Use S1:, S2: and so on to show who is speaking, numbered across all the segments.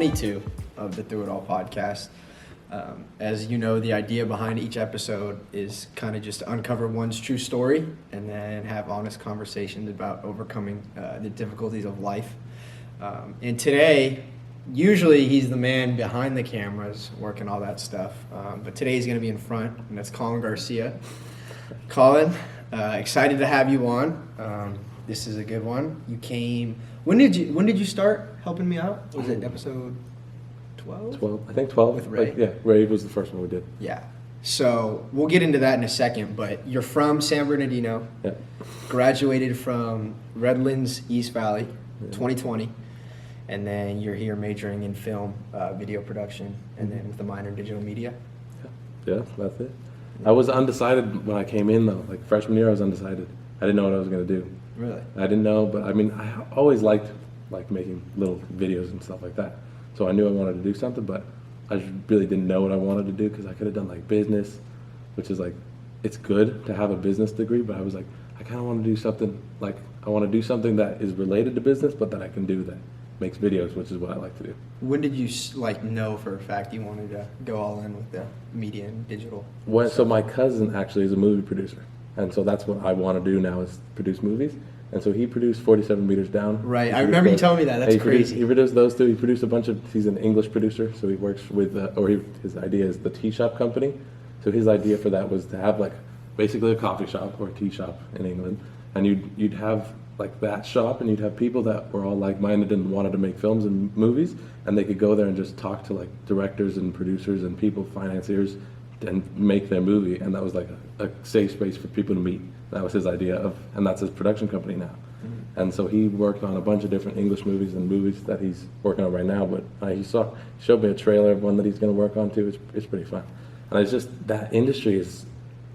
S1: 22 of the Through It All podcast. As you know, the idea behind each episode is kind of just to uncover one's true story and then have honest conversations about overcoming the difficulties of life. And today, usually he's the man behind the cameras working all that stuff, but today he's going to be in front, and that's Colin Garcia. Colin, excited to have you on. This is a good one. You came. When did you start helping me out? Was it episode 12?
S2: 12. I think 12.
S1: With Ray?
S2: Yeah, Ray was the first one we did.
S1: Yeah. So we'll get into that in a second, but you're from San Bernardino.
S2: Yeah.
S1: Graduated from Redlands, East Valley, 2020. And then you're here majoring in film, video production, and then with a minor in digital media.
S2: Yeah, that's it. I was undecided when I came in, though. Like, freshman year, I was undecided. I didn't know what I was going to do.
S1: Really?
S2: I didn't know, but I mean, I always liked making little videos and stuff like that. So I knew I wanted to do something, but I really didn't know what I wanted to do because I could have done like business, which is like, it's good to have a business degree, but I was like, I kind of want to do something I want to do something that is related to business, but that I can do that makes videos, which is what I like to do.
S1: When did you know for a fact you wanted to go all in with the media and digital?
S2: So my cousin actually is a movie producer, and so that's what I want to do now is produce movies. And so he produced 47 Meters Down.
S1: Right, I remember you telling me that. That's crazy.
S2: He produced those two. He produced a bunch of. He's an English producer, so he works with. His idea is the tea shop company. So his idea for that was to have like basically a coffee shop or a tea shop in England, and you'd have like that shop, and you'd have people that were all like-minded and wanted to make films and movies, and they could go there and just talk to like directors and producers and people, financiers, and make their movie. And that was like a safe space for people to meet. That was his idea of, and that's his production company now. Mm-hmm. And so he worked on a bunch of different English movies and movies that he's working on right now. But he showed me a trailer of one that he's going to work on too. It's pretty fun. And it's just that industry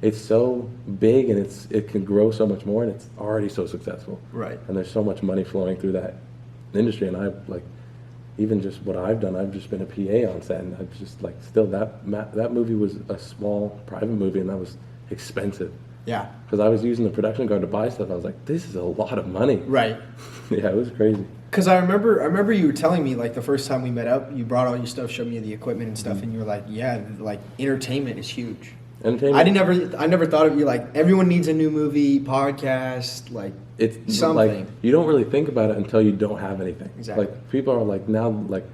S2: it's so big and it can grow so much more, and it's already so successful.
S1: Right.
S2: And there's so much money flowing through that industry. And I've like, even just what I've done, I've just been a PA on set, and I've just like still that movie was a small private movie, and that was expensive.
S1: Yeah.
S2: Because I was using the production card to buy stuff. I was like, this is a lot of money.
S1: Right.
S2: Yeah, it was crazy.
S1: Because I remember you were telling me, like, the first time we met up, you brought all your stuff, showed me the equipment and stuff, and you were like, yeah, like, entertainment is huge.
S2: Entertainment?
S1: I never thought of you, like, everyone needs a new movie, podcast, like,
S2: it's
S1: something.
S2: Like, you don't really think about it until you don't have anything.
S1: Exactly.
S2: Like, people are, like, now, like,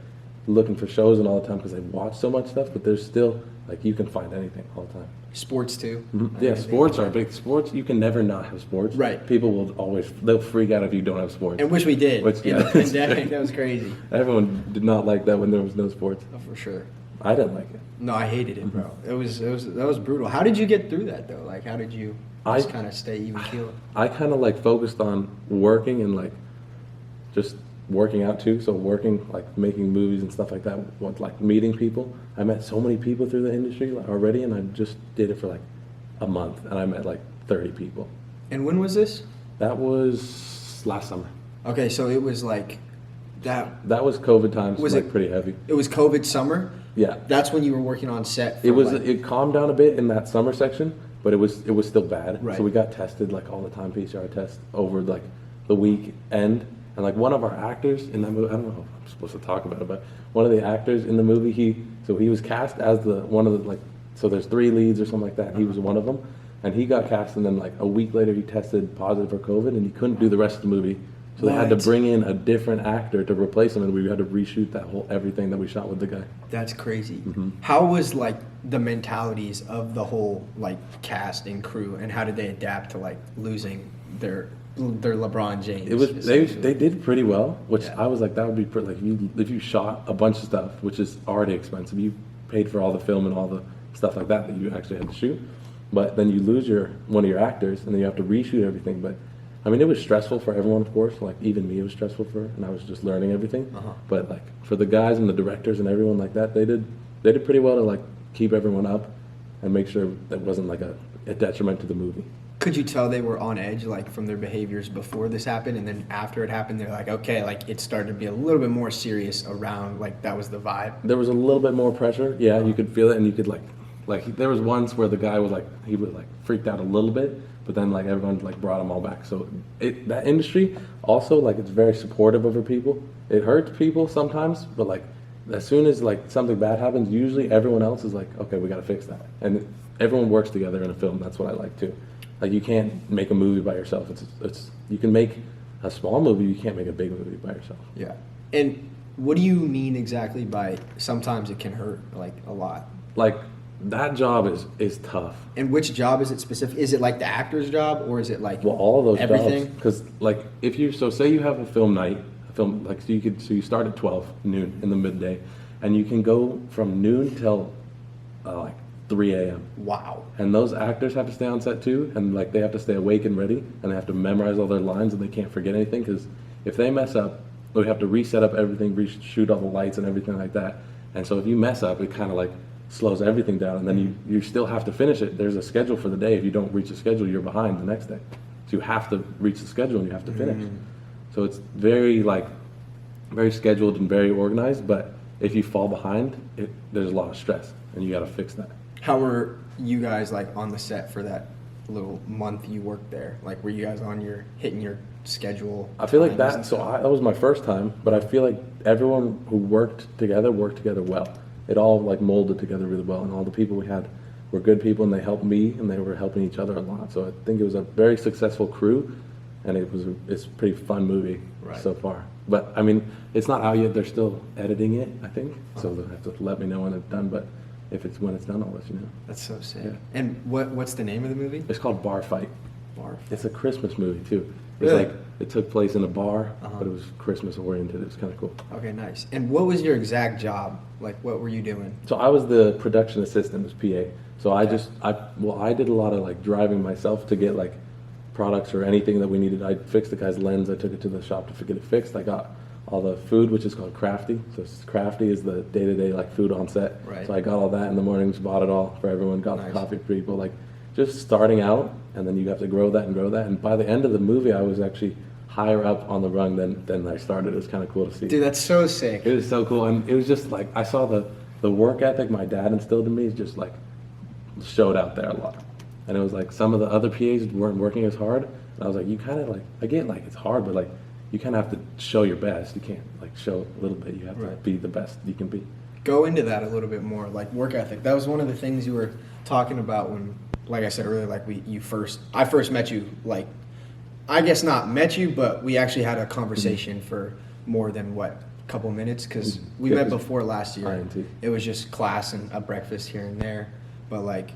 S2: looking for shows and all the time because they watch so much stuff, but there's still, like, you can find anything all the time.
S1: Sports too.
S2: Mm-hmm. Yeah, sports are big. Sports, you can never not have sports.
S1: Right.
S2: People they'll freak out if you don't have sports.
S1: And wish we did.
S2: Yeah,
S1: the pandemic, that was crazy.
S2: Everyone did not like that when there was no sports.
S1: Oh, for sure.
S2: I didn't like it.
S1: No, I hated it, bro. That was brutal. How did you get through that though? Like, how did you just kind of stay even keeled?
S2: I kind of like focused on working and like just working out too. So working, like making movies and stuff like that. Like meeting people. I met so many people through the industry already, and I just did it for like a month, and I met like 30 people.
S1: And when was this?
S2: That was last summer.
S1: Okay, so it was like that.
S2: That was COVID times.
S1: Was
S2: like
S1: it
S2: pretty heavy?
S1: It was COVID summer.
S2: Yeah.
S1: That's when you were working on set.
S2: It calmed down a bit in that summer section, but it was still bad.
S1: Right.
S2: So we got tested like all the time, PCR tests over like the weekend. And like one of our actors in that movie, I don't know if I'm supposed to talk about it, but one of the actors in the movie, he was cast as so there's 3 leads or something like that. He was one of them, and he got cast, and then like a week later he tested positive for COVID, and he couldn't do the rest of the movie. So they had to bring in a different actor to replace him, and we had to reshoot everything that we shot with the guy.
S1: That's crazy.
S2: Mm-hmm.
S1: How was like the mentalities of the whole like cast and crew, and how did they adapt to like losing their LeBron James?
S2: It was they did pretty well, which
S1: Yeah.
S2: I was like, that would be pretty, like if you shot a bunch of stuff, which is already expensive, you paid for all the film and all the stuff like that you actually had to shoot, but then you lose one of your actors, and then you have to reshoot everything. But I mean, it was stressful for everyone, of course. Like even me, it was stressful and I was just learning everything.
S1: Uh-huh.
S2: But like for the guys and the directors and everyone like that, they did pretty well to like keep everyone up and make sure that wasn't like a detriment to the movie.
S1: Could you tell they were on edge, like from their behaviors before this happened, and then after it happened, they're like, okay, like it started to be a little bit more serious around, like that was the vibe?
S2: There was a little bit more pressure. Yeah, you could feel it, and you could like there was once where the guy was like, he was like freaked out a little bit, but then like everyone like brought him all back. So that industry also, like, it's very supportive over people. It hurts people sometimes, but like as soon as like something bad happens, usually everyone else is like, okay, we got to fix that, and everyone works together in a film. That's what I like too. Like you can't make a movie by yourself. It's you can make a small movie. You can't make a big movie by yourself.
S1: Yeah. And what do you mean exactly by sometimes it can hurt like a lot?
S2: Like that job is tough.
S1: And which job is it specific? Is it like the actor's job, or is it like
S2: Well, all of those
S1: everything?
S2: jobs. Because like if you say you have a film night, like so you start at 12 noon in the midday, and you can go from noon till like 3 a.m.
S1: Wow.
S2: And those actors have to stay on set too, and like they have to stay awake and ready, and they have to memorize all their lines, and they can't forget anything because if they mess up, we have to reset up everything, reshoot all the lights and everything like that. And so if you mess up, it kind of like slows everything down, and then you still have to finish it. There's a schedule for the day. If you don't reach the schedule, you're behind the next day. So you have to reach the schedule and you have to finish. So it's very scheduled and very organized. But if you fall behind, there's a lot of stress, and you got to fix that.
S1: How were you guys like on the set for that little month you worked there? Like, were you guys hitting your schedule?
S2: I feel like
S1: times
S2: that.
S1: and
S2: So
S1: stuff?
S2: that was my first time, but I feel like everyone who worked together well. It all like molded together really well, and all the people we had were good people, and they helped me, and they were helping each other a lot. So I think it was a very successful crew, and it's a pretty fun movie so far. But I mean, it's not out yet. They're still editing it, I think. So they'll have to let me know when it's done. But when it's done, I'll let you know.
S1: That's so sick.
S2: Yeah.
S1: And what's the name of the movie?
S2: It's called Bar Fight.
S1: Bar.
S2: It's a Christmas movie too. It's
S1: Really?
S2: like it took place in a bar, but it was Christmas oriented. It was kind of cool.
S1: Okay, nice. And what was your exact job? Like, what were you doing?
S2: So I was the production assistant, as PA. So I did a lot of like driving myself to get like products or anything that we needed. I fixed the guy's lens. I took it to the shop to get it fixed. I got all the food, which is called Crafty. So Crafty is the day-to-day like food on set.
S1: Right.
S2: So I got all that in the mornings, bought it all for everyone, got the coffee for people. Like just starting out, and then you have to grow that. And by the end of the movie, I was actually higher up on the rung than I started. It was kind of cool to see.
S1: Dude, that's so sick.
S2: It was so cool, and it was just like I saw the work ethic my dad instilled in me just like showed out there a lot. And it was like some of the other PAs weren't working as hard, and I was like, you kind of like, I get like it's hard, but like you kind of have to show your best. You can't like show a little bit. You have to be the best you can be.
S1: Go into that a little bit more, like work ethic. That was one of the things you were talking about when, like I said earlier, like I first met you, like I guess not met you, but we actually had a conversation for more than a couple minutes, because we met before last year.
S2: INT.
S1: It was just class and a breakfast here and there, but like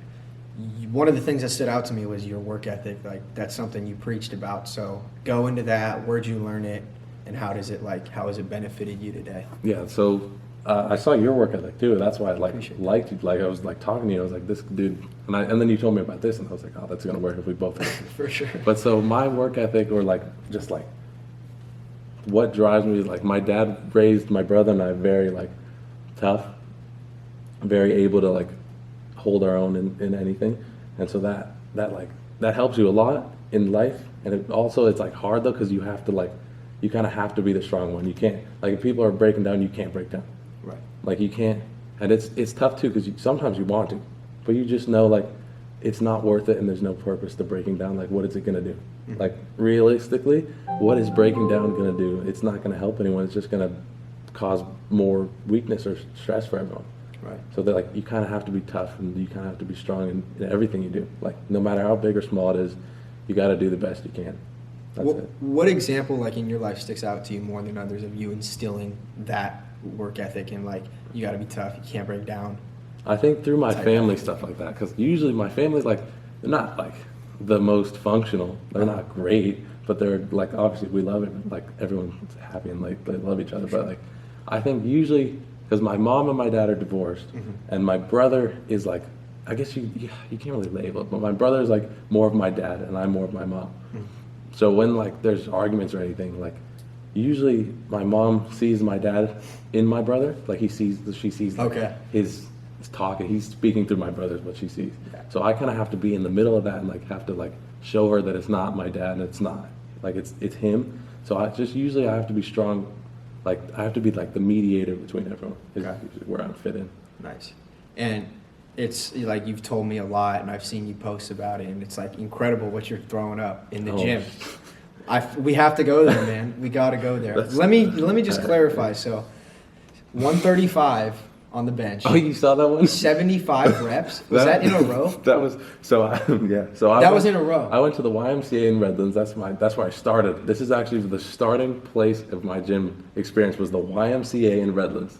S1: one of the things that stood out to me was your work ethic. Like that's something you preached about. So go into that. Where'd you learn it, and how has it benefited you today?
S2: Yeah. So I saw your work ethic too. That's why I liked you. Like I was like talking to you. I was like, this dude, and then you told me about this, and I was like, oh, that's gonna work if we both.
S1: For sure.
S2: But so my work ethic, or like just like what drives me, is like my dad raised my brother and I very like tough, very able to like hold our own in anything, and so that helps you a lot in life. And it's like hard though, because you have to you kind of have to be the strong one. You can't, like, if people are breaking down, you can't break down.
S1: Right.
S2: Like you can't, and it's tough too, because sometimes you want to, but you just know like it's not worth it, and there's no purpose to breaking down. Like, what is it gonna do? Mm-hmm. Like realistically, what is breaking down gonna do? It's not gonna help anyone. It's just gonna cause more weakness or stress for everyone.
S1: Right.
S2: So that like you kind of have to be tough, and you kind of have to be strong in everything you do. Like no matter how big or small it is, you got to do the best you can. That's it.
S1: What example like in your life sticks out to you more than others of you instilling that work ethic, and like you got to be tough, you can't break down?
S2: I think through my family, stuff like that, because usually my family's like, they're not like the most functional. They're not great, but they're like, obviously we love it. Like everyone's happy and like they love each other. But like, I think usually, because my mom and my dad are divorced, and my brother is like, I guess you can't really label it, but my brother is like more of my dad, and I'm more of my mom. So when like there's arguments or anything, like usually my mom sees my dad in my brother, like she sees like, his talking, he's speaking through my brother is what she sees. So I kind of have to be in the middle of that, and like have to like show her that it's not my dad, and it's not like it's him. So I have to be strong. Like I have to be like the mediator between everyone. Is usually where I fit in.
S1: Nice. And it's like you've told me a lot, and I've seen you post about it, and it's like incredible what you're throwing up in the gym. We have to go there, man. We got to go there. Let me just clarify. So 135 on the bench.
S2: Oh, you saw that one?
S1: 75 reps. Was that in a row?
S2: That was so. Yeah. So
S1: That was in a row.
S2: I went to the YMCA in Redlands. That's where I started. This is actually the starting place of my gym experience. Was the YMCA in Redlands,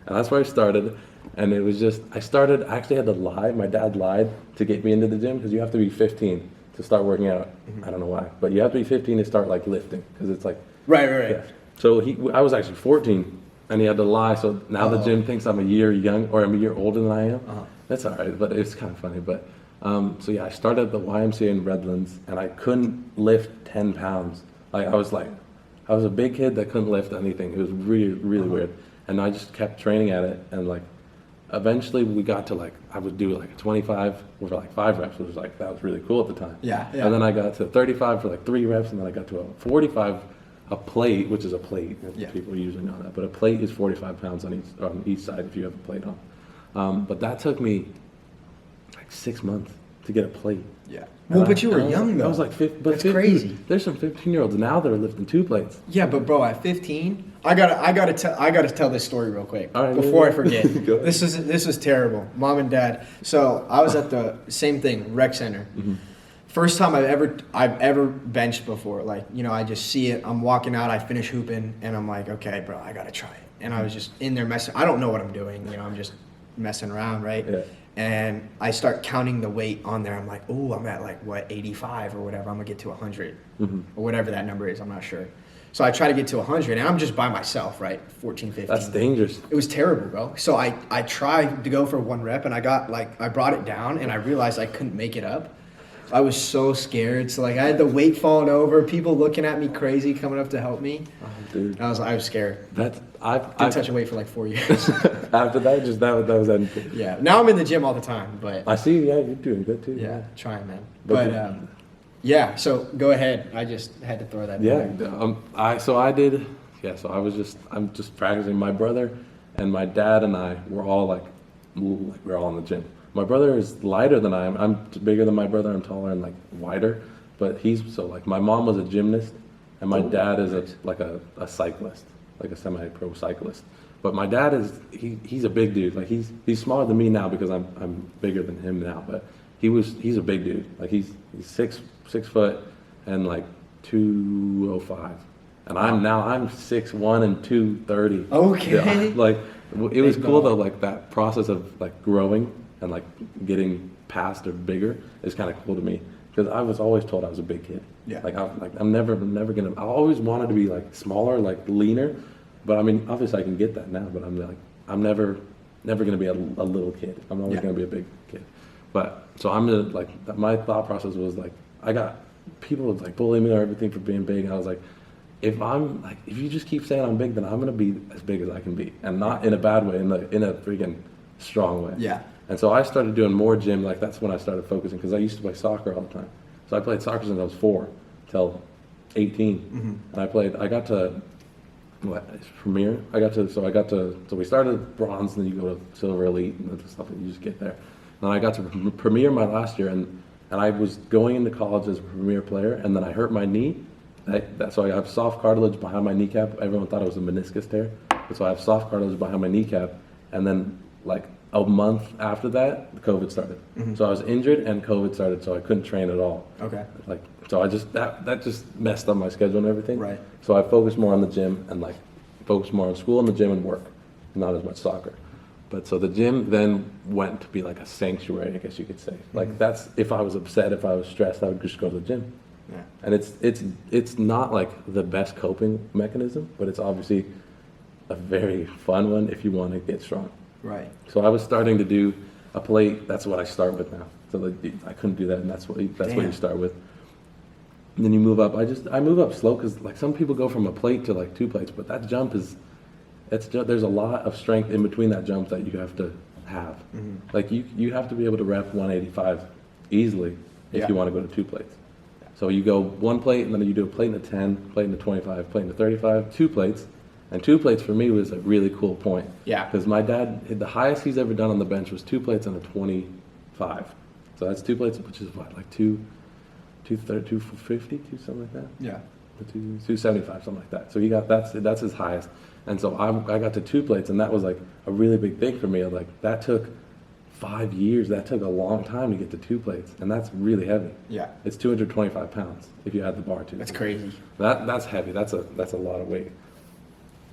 S2: and that's where I started. And it was just I actually had to lie. My dad lied to get me into the gym because you have to be 15 to start working out. I don't know why, but you have to be 15 to start like lifting because it's like
S1: Right.
S2: yeah. So I was actually 14, and he had to lie. So now the gym thinks I'm a year young or I'm a year older than I am. That's all right, but it's kind of funny. But so yeah, I started at the YMCA in Redlands, and I couldn't lift 10 pounds. I was a big kid that couldn't lift anything. It was really, really weird. And I just kept training at it, and like eventually we got to I would do like a 25 for like 5 reps, which was like that was really cool at the time.
S1: Yeah.
S2: And then I got to 35 for like 3 reps, and then I got to a 45. A plate, which is a plate, people usually know that, but a plate is 45 pounds on each side if you have a plate on. But that took me like 6 months to get a plate.
S1: Yeah. Well, but you were young though.
S2: I was like,
S1: That's crazy.
S2: There's some 15-year-olds now that are lifting 2 plates.
S1: Yeah, but bro, at 15, I gotta tell this story real quick
S2: Right,
S1: I forget. This was terrible, Mom and Dad. So I was at the same thing, rec center. First time I've ever benched before. Like, I just see it. I'm walking out. I finish hooping, and I'm like, okay, bro, I gotta try it. And I was just in there messing. I don't know what I'm doing. I'm just messing around, right?
S2: Yeah.
S1: And I start counting the weight on there. I'm like, oh, I'm at 85 or whatever. I'm gonna get to 100 or whatever that number is. I'm not sure. So I try to get to 100, and I'm just by myself, right? 14, 15.
S2: That's dangerous.
S1: It was terrible, bro. So I tried to go for 1 rep, and I brought it down, and I realized I couldn't make it up. I was so scared. So I had the weight falling over, people looking at me crazy, coming up to help me.
S2: Oh, dude.
S1: I was scared.
S2: Didn't
S1: touch a weight for 4 years.
S2: After that, that was anything.
S1: Yeah. Now I'm in the gym all the time, but
S2: I see. Yeah, you're doing good too.
S1: yeah, trying, man. But yeah. So go ahead. I just had to throw that.
S2: Yeah.
S1: in there.
S2: I'm just practicing. My brother and my dad and I were all we're all in the gym. My brother is lighter than I am. I'm bigger than my brother. I'm taller and wider. But my mom was a gymnast, and my dad is a cyclist, like a semi-pro cyclist. But my dad he's a big dude. He's smaller than me now because I'm bigger than him now. But he's a big dude. He's 6 foot and 205. And I'm 6'1" and 230.
S1: Okay.
S2: Yeah, it was cool though. That process of growing and getting past or bigger is kind of cool to me because I was always told I was a big kid.
S1: Yeah.
S2: I'm never gonna. I always wanted to be smaller, leaner, but I mean obviously I can get that now. But I'm never gonna be a little kid. I'm always gonna be a big kid. But so I'm gonna my thought process was I got people bullying me or everything for being big. And I was like, if you just keep saying I'm big, then I'm gonna be as big as I can be, and not in a bad way, in a freaking strong way.
S1: Yeah.
S2: And so I started doing more gym. That's when I started focusing because I used to play soccer all the time. So I played soccer since I was 4 till 18, and I got to Premier. So we started bronze, and then you go to silver, elite, and the stuff that you just get there. And I got to Premier my last year, and I was going into college as a Premier player, and then I hurt my knee. So I have soft cartilage behind my kneecap. Everyone thought it was a meniscus tear, so I have soft cartilage behind my kneecap, and then a month after that, COVID started. So I was injured and COVID started, so I couldn't train at all.
S1: Okay.
S2: So I just that just messed up my schedule and everything.
S1: Right.
S2: So I focused more on the gym and focused more on school and the gym and work, not as much soccer. But so the gym then went to be a sanctuary, I guess you could say. That's if I was upset, if I was stressed, I would just go to the gym.
S1: Yeah.
S2: And it's not the best coping mechanism, but it's obviously a very fun one if you want to get strong.
S1: Right.
S2: So I was starting to do a plate. That's what I start with now. So I couldn't do that, and that's what you start with. And then you move up. I move up slow because some people go from a plate to 2 plates, but that jump there's a lot of strength in between that jump that you have to have. You have to be able to rep 185 easily if you want to go to 2 plates. So you go 1 plate, and then you do a plate in a 10, plate in a 25, plate in a 35, 2 plates. And 2 plates for me was a really cool point.
S1: Yeah.
S2: Because my dad, the highest he's ever done on the bench was 2 plates and a 25. So that's 2 plates, which is what, 230, 250, something like that?
S1: Yeah.
S2: 275, something like that. So he got that's his highest. And so I got to 2 plates, and that was like a really big thing for me. Like that took 5 years. That took a long time to get to 2 plates, and that's really heavy.
S1: Yeah.
S2: It's 225 pounds if you add the bar too.
S1: That's crazy.
S2: That's heavy. That's a lot of weight.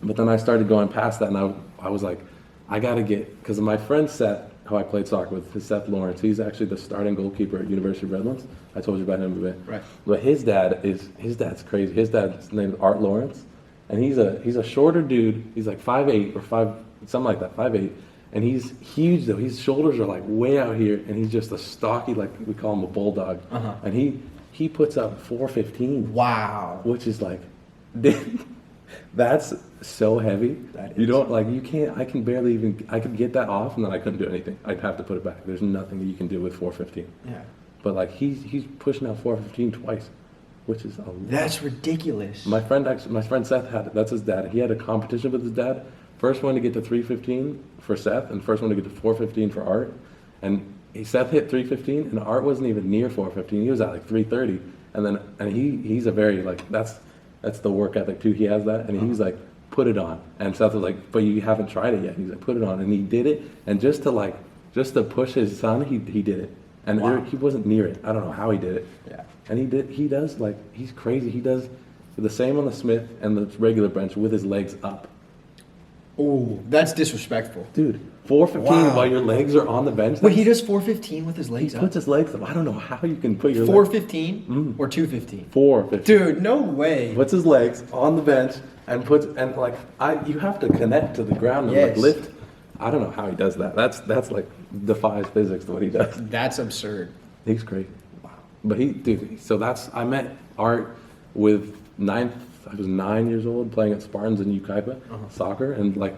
S2: But then I started going past that, and I was like, I got to get, because my friend Seth, who I played soccer with, is Seth Lawrence. He's actually the starting goalkeeper at University of Redlands. I told you about him a bit.
S1: Right.
S2: But his dad's crazy. His dad's name is Art Lawrence, and he's a shorter dude. He's like 5'8" or 5, something like that, 5'8", and he's huge though. His shoulders are like way out here, and he's just a stocky, like we call him a bulldog.
S1: Uh-huh.
S2: And he puts up 415.
S1: Wow.
S2: Which is like, that's so heavy.
S1: That
S2: You
S1: is.
S2: don't like, you can't, I can barely even, I could get that off and then I couldn't do anything. I'd have to put it back. There's nothing that you can do with 415.
S1: Yeah.
S2: But like he's pushing out 415 twice, which is a lot.
S1: That's ridiculous.
S2: My friend Seth had it. That's his dad. He had a competition with his dad. First one to get to 315 for Seth, and first one to get to 415 for Art. And Seth hit 315, and Art wasn't even near 415. He was at like 330. And he's a very like that's the work ethic too. He has that, and he's like, put it on. And Seth was like, but you haven't tried it yet. He's like, put it on, and he did it. And just to push his son, he did it. And
S1: Wow.
S2: he wasn't near it. I don't know how he did it.
S1: Yeah.
S2: And he does like, he's crazy. He does the same on the Smith and the regular bench with his legs up.
S1: Oh, that's disrespectful.
S2: Dude, 415
S1: Wow.
S2: while your legs are on the bench.
S1: Wait, he does 415 with his
S2: he
S1: legs up?
S2: puts his legs up. I don't know how you can put your
S1: 415 or 215?
S2: 415.
S1: Dude, no way.
S2: Puts his legs on the bench and you have to connect to the ground and
S1: Yes.
S2: like lift. I don't know how he does that. That's like defies physics what he does.
S1: That's absurd.
S2: He's crazy. But I met Art with I was 9 years old playing at Spartans in Ukaipa, soccer, and like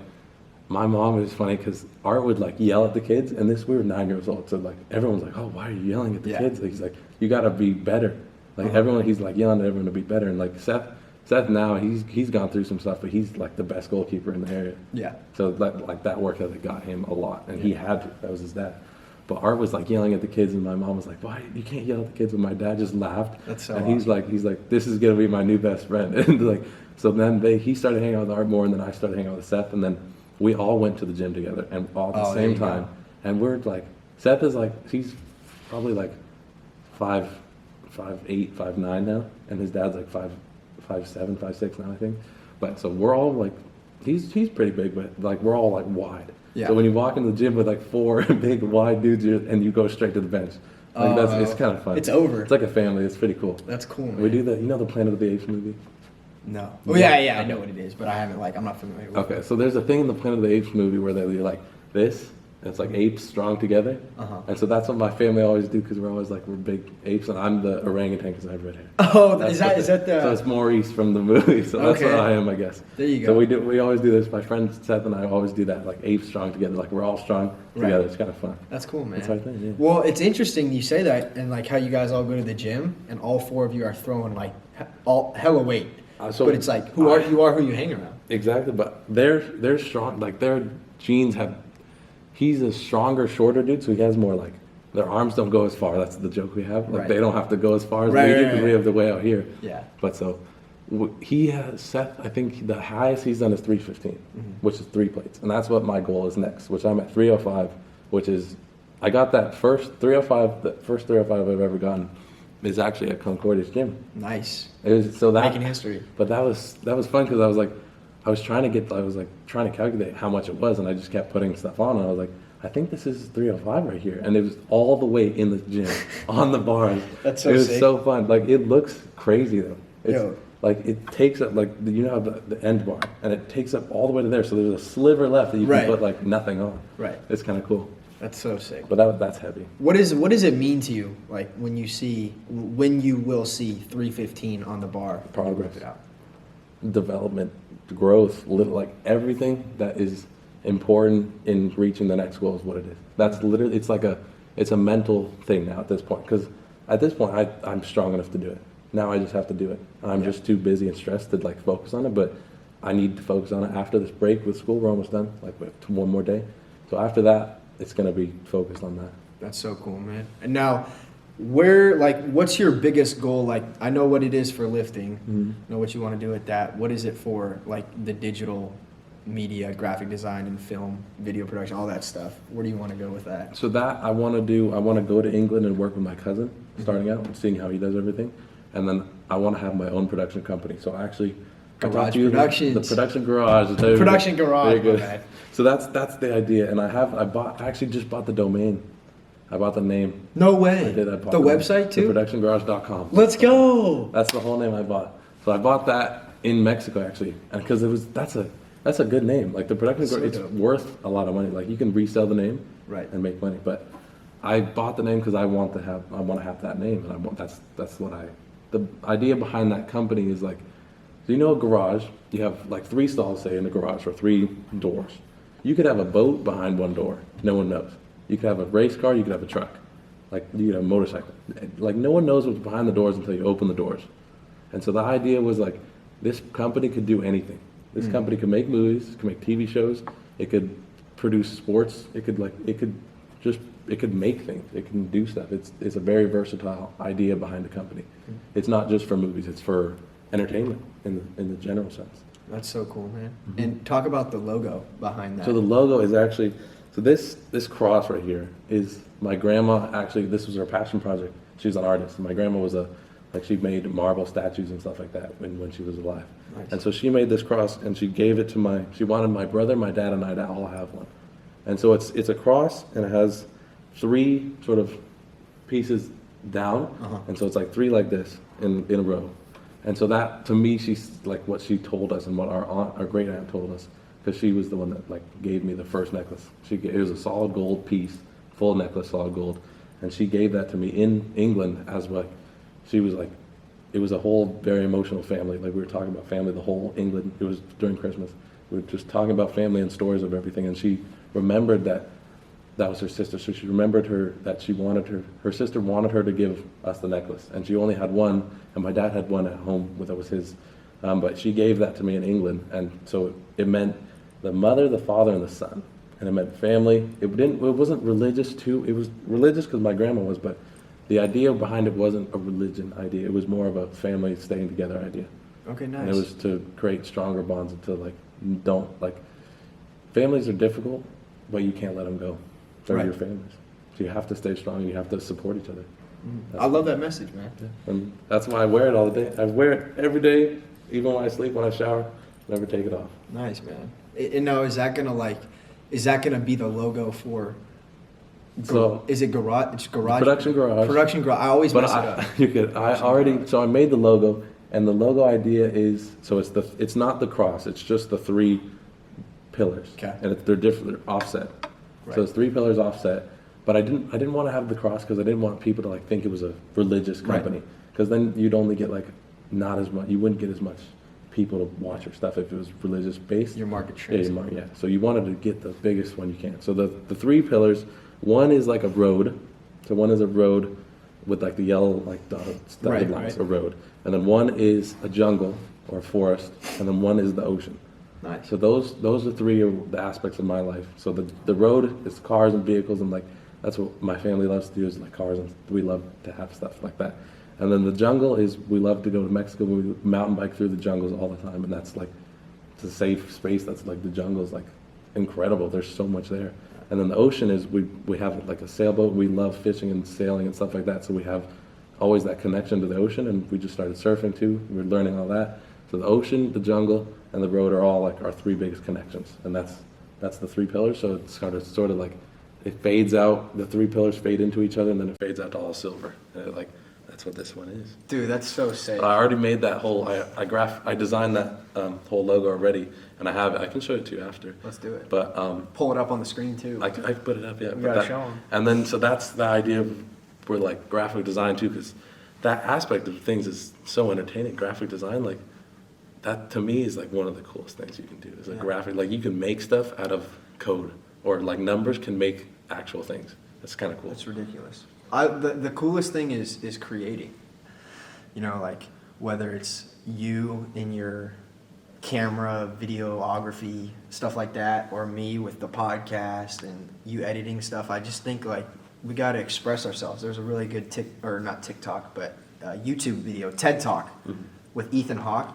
S2: my mom was funny because Art would like yell at the kids, and we were 9 years old, so like everyone's like, oh, why are you yelling at the kids? Like, he's like, you gotta be better. Like he's like yelling at everyone to be better, and like Seth now he's gone through some stuff, but he's like the best goalkeeper in the area.
S1: Yeah.
S2: So that work ethic got him a lot, and he had to. That was his dad. But Art was like yelling at the kids, and my mom was like, "Why you can't yell at the kids?" And my dad just laughed.
S1: That's so
S2: And he's like, "This is gonna be my new best friend." And like, so then he started hanging out with Art more, and then I started hanging out with Seth, and then we all went to the gym together, and all at the same time. And we're like, Seth is like, he's probably like 5'8", 5'9" now, and his dad's like 5'7", 5'6" now, I think. But so we're all like, he's pretty big, but like we're all like wide.
S1: Yeah.
S2: So when you walk into the gym with like 4 big wide dudes, and you go straight to the bench, like it's kind of fun.
S1: It's over.
S2: It's like a family. It's pretty cool.
S1: That's cool, man.
S2: We do that. You know the Planet of the Apes movie?
S1: No. Oh, yeah, I know what it is, but I'm not familiar with it.
S2: Okay, so there's a thing in the Planet of the Apes movie where they're like this, and it's like apes strong together. And so that's what my family always do, because we're big apes, and I'm the orangutan because I have red hair.
S1: Oh,
S2: That's
S1: is that the...
S2: So it's Maurice from the movie, so that's
S1: Okay.
S2: what I am, I guess.
S1: There you go.
S2: So we always do this. My friend Seth and I always do that, like apes strong together, like we're all strong together.
S1: Right.
S2: It's kind of fun.
S1: That's cool, man.
S2: That's our thing, yeah.
S1: Well, it's interesting you say that, and like how you guys all go to the gym, and all 4 of you are throwing like hella weight.
S2: So
S1: but it's like you are who you hang around.
S2: Exactly, but they're strong. Like their genes have. He's a stronger, shorter dude, so he has more like their arms don't go as far. That's the joke we have. Like
S1: Right.
S2: they don't have to go as far as
S1: Right,
S2: we do
S1: right,
S2: because we
S1: right.
S2: have the way out here.
S1: Yeah.
S2: But so he has Seth. I think the highest he's done is 315, which is 3 plates, and that's what my goal is next. Which I'm at 305, which is I got that first 305. The first 305 I've ever gotten is actually at Concordia's gym.
S1: Nice.
S2: It was so that
S1: Making history.
S2: But that was fun because I was trying to calculate how much it was, and I just kept putting stuff on, and I was like, I think this is 305 right here, and it was all the way in the gym on the bars.
S1: That's so
S2: It was
S1: sick.
S2: so fun. Like it looks crazy though. It's
S1: Yo.
S2: like it takes up like you know the end bar, and it takes up all the way to there. So there's a sliver left that you
S1: Right.
S2: can put like nothing on.
S1: Right.
S2: It's kind of cool.
S1: That's so sick.
S2: But that's heavy.
S1: What does it mean to you, like when you will see 315 on the bar? and you
S2: Progress.
S1: whip it out?
S2: Development, growth, like everything that is important in reaching the next goal is what it is. That's literally, it's a mental thing now at this point, because at this point I'm strong enough to do it. Now I just have to do it. I'm just too busy and stressed to like focus on it, but I need to focus on it after this break with school. We're almost done, like we have 1 more day. So after that, it's going to be focused on that.
S1: That's so cool, man. And now, what's your biggest goal? Like, I know what it is for lifting, know what you want to do with that. What is it for, like, the digital media, graphic design and film, video production, all that stuff? Where do you want to go with that?
S2: So that I want to go to England and work with my cousin, starting out and seeing how he does everything. And then I want to have my own production company. So actually,
S1: Garage Productions.
S2: The production garage.
S1: Production garage.
S2: Very good. So that's the idea. And I actually just bought the domain. I bought the name.
S1: No way.
S2: I did. I bought
S1: the website too?
S2: theproductiongarage.com.
S1: Let's go.
S2: That's the whole name I bought. So I bought that in Mexico actually, and because that's a good name. Like the production garage, it's worth a lot of money. Like you can resell the name,
S1: right,
S2: and make money. But I bought the name because I want to have that name, and that's what the idea behind that company is like. So you know a garage, you have like 3 stalls, say, in the garage, or 3 doors. You could have a boat behind one door. No one knows. You could have a race car, you could have a truck. Like, you could have a motorcycle. Like, no one knows what's behind the doors until you open the doors. And so the idea was like, this company could do anything. This company could make movies, could make TV shows, it could produce sports, it could make things, it can do stuff. It's a very versatile idea behind the company. It's not just for movies, it's for entertainment in the general sense.
S1: That's so cool, man. And talk about the logo behind that.
S2: So the logo is actually, this cross right here is my grandma. Actually, this was her passion project. She was an artist. My grandma was she made marble statues and stuff like that when she was alive.
S1: Nice.
S2: And so she made this cross and she gave it to she wanted my brother, my dad, and I to all have one. And so it's a cross and it has 3 sort of pieces down. And so it's like 3 like this in a row. And so that, to me, she's like what she told us and what our great aunt told us, because she was the one that like gave me the first necklace. It was a solid gold piece, full necklace, solid gold, and she gave that to me in England as like, she was like, it was a whole very emotional family. Like we were talking about family, the whole England. It was during Christmas. We were just talking about family and stories of everything, and she remembered that was her sister. So she remembered that her sister wanted her to give us the necklace, and she only had one, and my dad had one at home that was his, but she gave that to me in England, and so it meant the mother, the father, and the son, and it meant family. It wasn't religious too. It was religious because my grandma was, but the idea behind it wasn't a religion idea. It was more of a family staying together idea.
S1: Okay, nice.
S2: And it was to create stronger bonds and to families are difficult, but you can't let them go. They're your families. So you have to stay strong and you have to support each other.
S1: I love that message, man.
S2: Yeah. And that's why I wear it all the day. I wear it every day, even when I sleep, when I shower, never take it off.
S1: Nice, man. And now, is that gonna be the logo for?
S2: So
S1: is it garage? It's garage.
S2: Production garage.
S1: Production garage. I always mess it up.
S2: You could. So I made the logo, and the logo idea is it's not the cross. It's just the 3 pillars.
S1: Okay.
S2: And they're different. They're offset.
S1: Right.
S2: So it's 3 pillars offset. But I didn't want to have the cross because I didn't want people to think it was a religious company. Because then you'd only get not as much. You wouldn't get as much people to watch your stuff if it was religious based.
S1: Your market trends.
S2: Yeah. So you wanted to get the biggest one you can. So the 3 pillars. One is like a road. So one is a road with like the yellow dotted lines, a road. And then one is a jungle or a forest, and then one is the ocean.
S1: Nice.
S2: So those are 3 of the aspects of my life. So the road is cars and vehicles, and that's what my family loves to do is cars, and we love to have stuff like that. And then the jungle is we love to go to Mexico. We mountain bike through the jungles all the time, and that's it's a safe space. That's the jungle's incredible. There's so much there. And then the ocean is we have a sailboat. We love fishing and sailing and stuff like that. So we have always that connection to the ocean, and we just started surfing too. We're learning all that. So the ocean, the jungle, and the road are all our 3 biggest connections, and that's the 3 pillars. So it's sort of it fades out. The 3 pillars fade into each other, and then it fades out to all silver. And that's what this one is.
S1: Dude, that's so sick.
S2: But I already made that whole. I designed that whole logo already, and I can show it to you after.
S1: Let's do it.
S2: But
S1: pull it up on the screen too.
S2: I can put it up, yeah.
S1: You gotta show them.
S2: And then so that's the idea for graphic design too, because that aspect of things is so entertaining. Graphic design, that to me is one of the coolest things you can do. Is graphic, you can make stuff out of code, or numbers can make actual things. That's kind of cool.
S1: That's ridiculous. The coolest thing is creating. Whether it's you in your camera, videography, stuff like that, or me with the podcast and you editing stuff. I just think we got to express ourselves. There's a really good not TikTok, but YouTube video, TED Talk, with Ethan Hawke.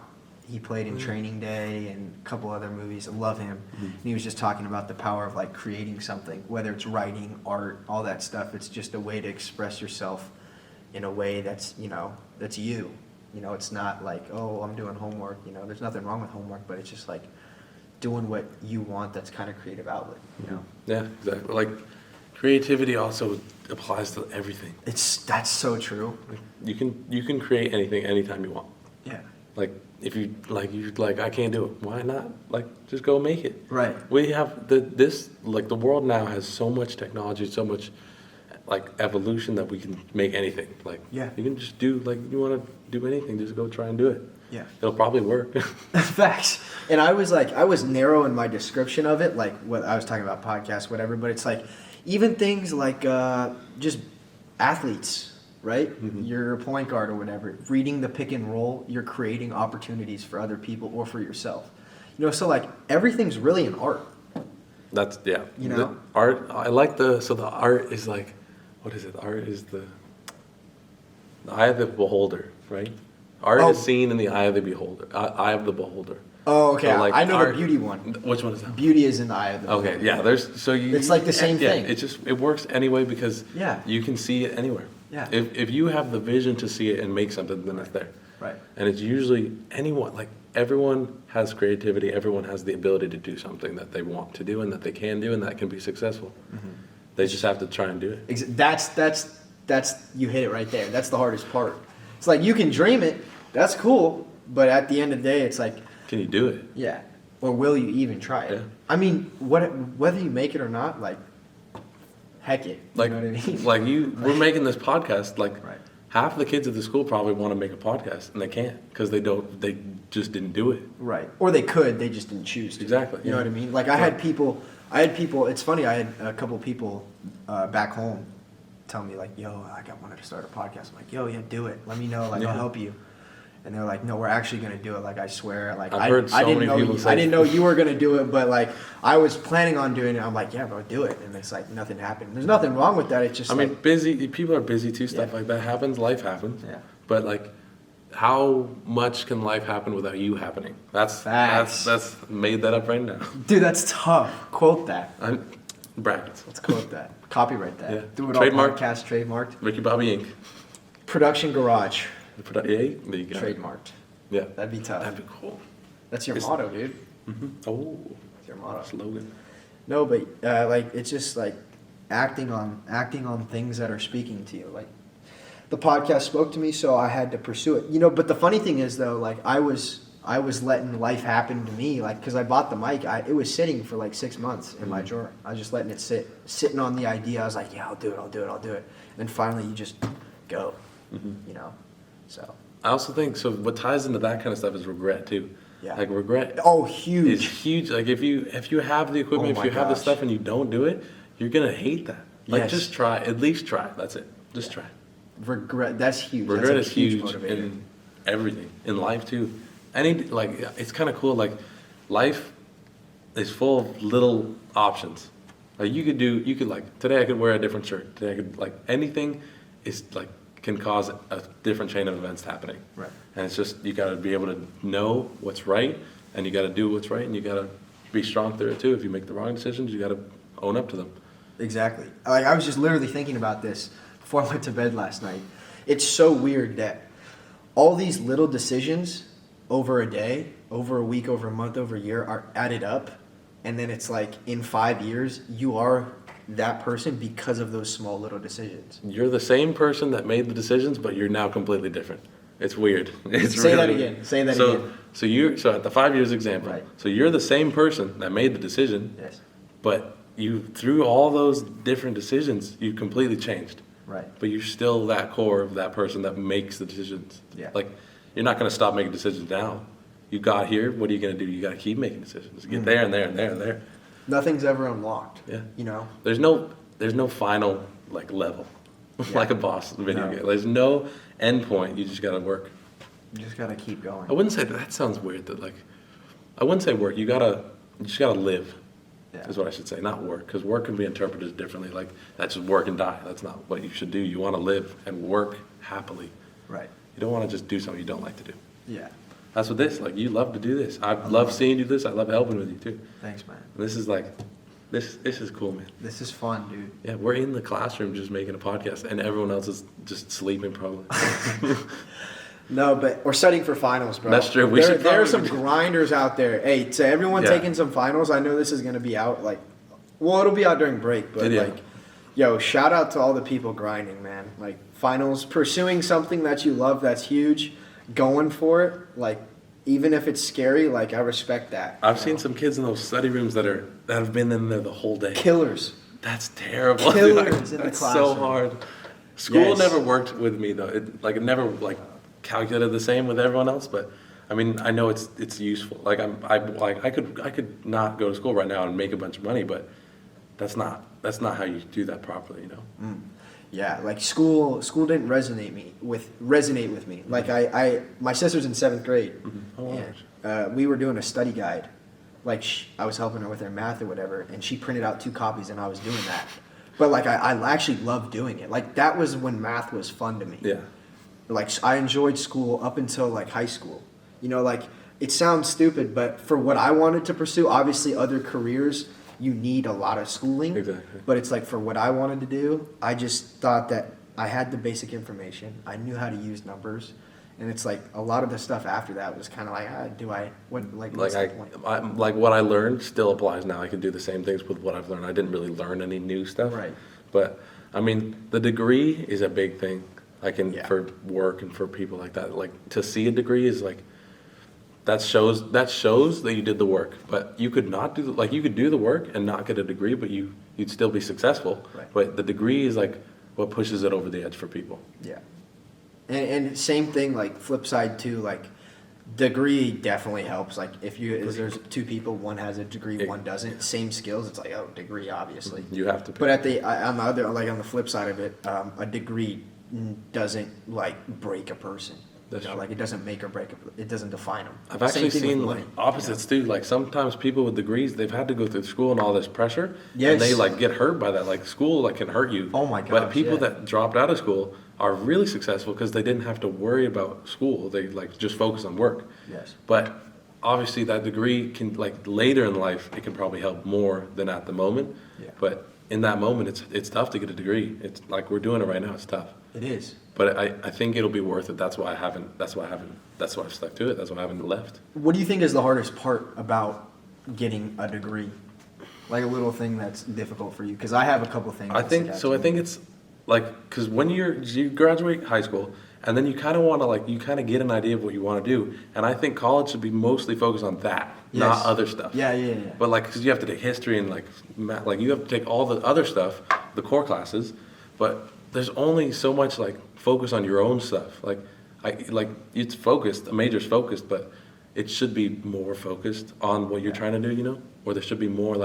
S1: He played in Training Day and a couple other movies. I love him. And he was just talking about the power of like creating something, whether it's writing, art, all that stuff. It's just a way to express yourself in a way that's, that's you. It's not like, oh, I'm doing homework. There's nothing wrong with homework, but it's just like doing what you want. That's kind of creative outlet.
S2: Yeah, exactly. Like creativity also applies to everything.
S1: That's so true.
S2: You can create anything anytime you want.
S1: Yeah.
S2: Like if you I can't do it. Why not? Like just go make it.
S1: Right.
S2: We have the world now has so much technology, so much like evolution that we can make anything. Like
S1: Yeah.
S2: you can just do you want to do anything, just go try and do it.
S1: Yeah.
S2: It'll probably work.
S1: Facts. And I was narrow in my description of it, like what I was talking about, podcasts, whatever, but it's like even things like just athletes, right? You're a point guard or whatever. Reading the pick and roll, you're creating opportunities for other people or for yourself. So like everything's really an art.
S2: That's yeah.
S1: The
S2: art. I like the art is like, what is it? Art is the eye of the beholder, right? Art is seen in the eye of the beholder. Eye of the beholder.
S1: Oh, okay.
S2: So, like,
S1: I know
S2: art,
S1: the beauty one.
S2: Which one is that?
S1: Beauty is in the eye of the beholder.
S2: Okay, yeah. It's
S1: like the same thing.
S2: It works anyway because
S1: Yeah.
S2: you can see it anywhere.
S1: Yeah.
S2: If you have the vision to see it and make something, then it's there.
S1: Right.
S2: And it's usually anyone. Like everyone has creativity. Everyone has the ability to do something that they want to do and that they can do and that can be successful. They just have to try and do it.
S1: That's you hit it right there. That's the hardest part. It's like you can dream it. That's cool. But at the end of the day, it's like,
S2: can you do it?
S1: yeah. Or will you even try it?
S2: Yeah.
S1: I mean, whether you make it or not, like, heck it.
S2: Like,
S1: you know what I mean?
S2: like we're making this podcast. Like,
S1: Right.
S2: half the kids at the school probably want to make a podcast and they can't because they just didn't do it.
S1: Right. Or they could, they just didn't choose to.
S2: Exactly.
S1: You know what I mean? Like I had people, it's funny, I had a couple people back home tell me like, yo, I wanted to start a podcast. I'm like, yo, yeah, do it. Let me know, like, I'll help you. And they're like, no, we're actually going to do it. Like, I swear. Like,
S2: I've heard so many people say,
S1: I didn't know you were going to do it, but like, I was planning on doing it. I'm like, yeah, bro, do it. And it's like, nothing happened. There's nothing wrong with that. It's just
S2: mean, people are busy too. Stuff like that happens. Life happens.
S1: Yeah.
S2: But like, how much can life happen without you happening? That's made that up right now.
S1: Dude, that's tough. Quote that.
S2: Brackets.
S1: Let's quote that. Copyright that.
S2: Yeah.
S1: Do it
S2: Trademark.
S1: all podcast trademarked.
S2: Ricky Bobby Inc.
S1: Production Garage.
S2: Yeah, there you go.
S1: Trademarked.
S2: Yeah.
S1: That'd be tough.
S2: That'd be cool.
S1: That's your motto, dude.
S2: Oh,
S1: That's your motto.
S2: slogan.
S1: No, but like it's just like acting on things that are speaking to you. Like the podcast spoke to me, so I had to pursue it. But the funny thing is though, like I was letting life happen to me, like because I bought the mic, it was sitting for like 6 months in my drawer. I was just letting it sitting on the idea. I was like, yeah, I'll do it. And then finally, you just go. So.
S2: I also think so. What ties into that kind of stuff is regret too.
S1: Yeah.
S2: Like regret.
S1: Oh, huge.
S2: Is huge. Like if you have the equipment,
S1: Oh
S2: if you have the
S1: gosh.
S2: stuff and you don't do it, you're gonna hate that. Like
S1: Yes.
S2: just try. At least try. That's it. Just try.
S1: Regret. That's huge.
S2: Regret
S1: That's
S2: is
S1: a huge
S2: huge
S1: motivator.
S2: in everything in life too. It's kind of cool. Like life is full of little options. Like you could like today I could wear a different shirt. Today I could like anything is like can cause a different chain of events happening.
S1: Right.
S2: And it's just you got to be able to know what's right and you got to do what's right and you got to be strong through it too. If you make the wrong decisions, you got to own up to them.
S1: Exactly. Like I was just literally thinking about this before I went to bed last night. It's so weird that all these little decisions over a day, over a week, over a month, over a year are added up. And then it's like in 5 years, you are that person because of those small little decisions.
S2: You're the same person that made the decisions, but you're now completely different. It's weird.
S1: Say that again. Say that again.
S2: So at the 5 years example,
S1: Right.
S2: So you're the same person that made the decision,
S1: Yes.
S2: but you through all those different decisions, you completely changed.
S1: Right.
S2: But you're still that core of that person that makes the decisions.
S1: Yeah.
S2: Like you're not going to stop making decisions now. You got here. What are you going to do? You got to keep making decisions. Get there and there and there and there.
S1: Nothing's ever unlocked.
S2: Yeah.
S1: There's
S2: There's no final like level, like a boss video game. There's no end point. You just got to work.
S1: You just gotta keep going.
S2: I wouldn't say that sounds weird. I wouldn't say work. You just gotta live. is what I should say, not work, because work can be interpreted differently. Like, that's just work and die. That's not what you should do. You want to live and work happily.
S1: Right.
S2: You don't want to just do something you don't like to do.
S1: Yeah.
S2: That's what this, like, you love to do this. I love seeing you do this. I love helping with you, too.
S1: Thanks, man.
S2: And this is like, this is cool, man.
S1: This is fun, dude.
S2: Yeah, we're in the classroom just making a podcast, and everyone else is just sleeping, probably.
S1: No, but we're studying for finals, bro.
S2: That's true.
S1: There are some grinders out there. Hey, to everyone taking some finals, I know this is going to be out, like, well, it'll be out during break, but, like, yo, shout out to all the people grinding, man. Like, finals, pursuing something that you love that's huge, going for it, like, even if it's scary, like, I respect that.
S2: I've seen some kids in those study rooms that have been in there the whole day.
S1: Killers.
S2: That's terrible.
S1: Killers in the
S2: That's
S1: classroom.
S2: so hard. School
S1: Yes.
S2: never worked with me, though. It never, like, calculated the same with everyone else, but I mean, I know it's useful. Like, I could not go to school right now and make a bunch of money, but that's not how you do that properly, you know.
S1: Yeah, like school didn't resonate with me. Like my sister's in 7th grade.
S2: Oh,
S1: And, we were doing a study guide. Like I was helping her with her math or whatever, and she printed out 2 copies, and I was doing that. But like I actually loved doing it. Like that was when math was fun to me.
S2: Yeah.
S1: Like I enjoyed school up until like high school. You know, like it sounds stupid, but for what I wanted to pursue, obviously other careers, you need a lot of schooling.
S2: Exactly.
S1: But it's like for what I wanted to do, I just thought that I had the basic information. I knew how to use numbers. And it's like a lot of the stuff after that was kind of like, what's the point?
S2: Like what I learned still applies now. I can do the same things with what I've learned. I didn't really learn any new stuff.
S1: Right.
S2: But I mean, the degree is a big thing.
S1: Yeah.
S2: For work and for people like that. Like to see a degree is like that shows that you did the work. But you could not do you could do the work and not get a degree, but you'd still be successful.
S1: Right.
S2: But the degree is like what pushes it over the edge for people.
S1: Yeah. And same thing, like flip side too, like degree definitely helps. Like if there's 2 people, one has a degree, one doesn't, same skills, it's like, oh, degree, obviously.
S2: You have to.
S1: But on the flip side of it, a degree doesn't like break a person.
S2: That's true.
S1: Like it doesn't make or break it doesn't define them.
S2: I've actually seen
S1: money,
S2: opposites too. Like sometimes people with degrees, they've had to go through school and all this pressure,
S1: Yes.
S2: and they like get hurt by that. Like school can hurt you.
S1: Oh my
S2: But
S1: gosh,
S2: people
S1: yeah.
S2: that dropped out of school are really successful because they didn't have to worry about school. They like just focus on work.
S1: Yes.
S2: But obviously that degree can later in life it can probably help more than at the moment.
S1: Yeah.
S2: But in that moment it's tough to get a degree. It's like we're doing it right now. It's tough.
S1: It is.
S2: But I think it'll be worth it. That's why I've stuck to it. That's why I haven't left.
S1: What do you think is the hardest part about getting a degree? Like a little thing that's difficult for you? Because I have a couple things.
S2: I think it's like, because when you graduate high school and then you kind of want to you kind of get an idea of what you want to do. And I think college should be mostly focused on that,
S1: Yes.
S2: not other stuff.
S1: Yeah.
S2: But because you have to take history and math, you have to take all the other stuff, the core classes, but there's only so much focus on your own stuff. It's focused, a major's focused, but it should be more focused on what you're trying to do, you know? Or there should be more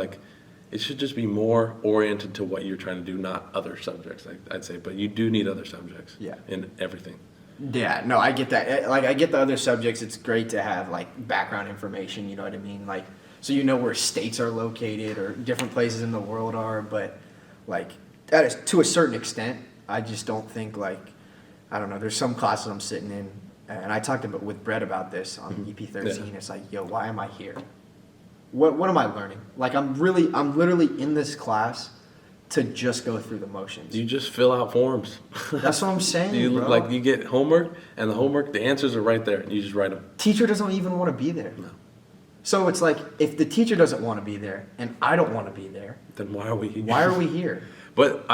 S2: it should just be more oriented to what you're trying to do, not other subjects, I'd say. But you do need other subjects in everything.
S1: Yeah, no, I get that. I get the other subjects. It's great to have background information. You know what I mean? So you know where states are located or different places in the world are. But that is to a certain extent. I just don't think I don't know. There's some classes I'm sitting in, and I talked with Brett about this on EP13. Yeah. It's like, yo, why am I here? What am I learning? I'm literally in this class to just go through the motions.
S2: You just fill out forms.
S1: That's what I'm saying, bro.
S2: You get homework, and the answers are right there, and you just write them.
S1: Teacher doesn't even want to be there.
S2: No.
S1: So it's like, if the teacher doesn't want to be there, and I don't want to be there,
S2: Then why are we here?
S1: why are we here?
S2: But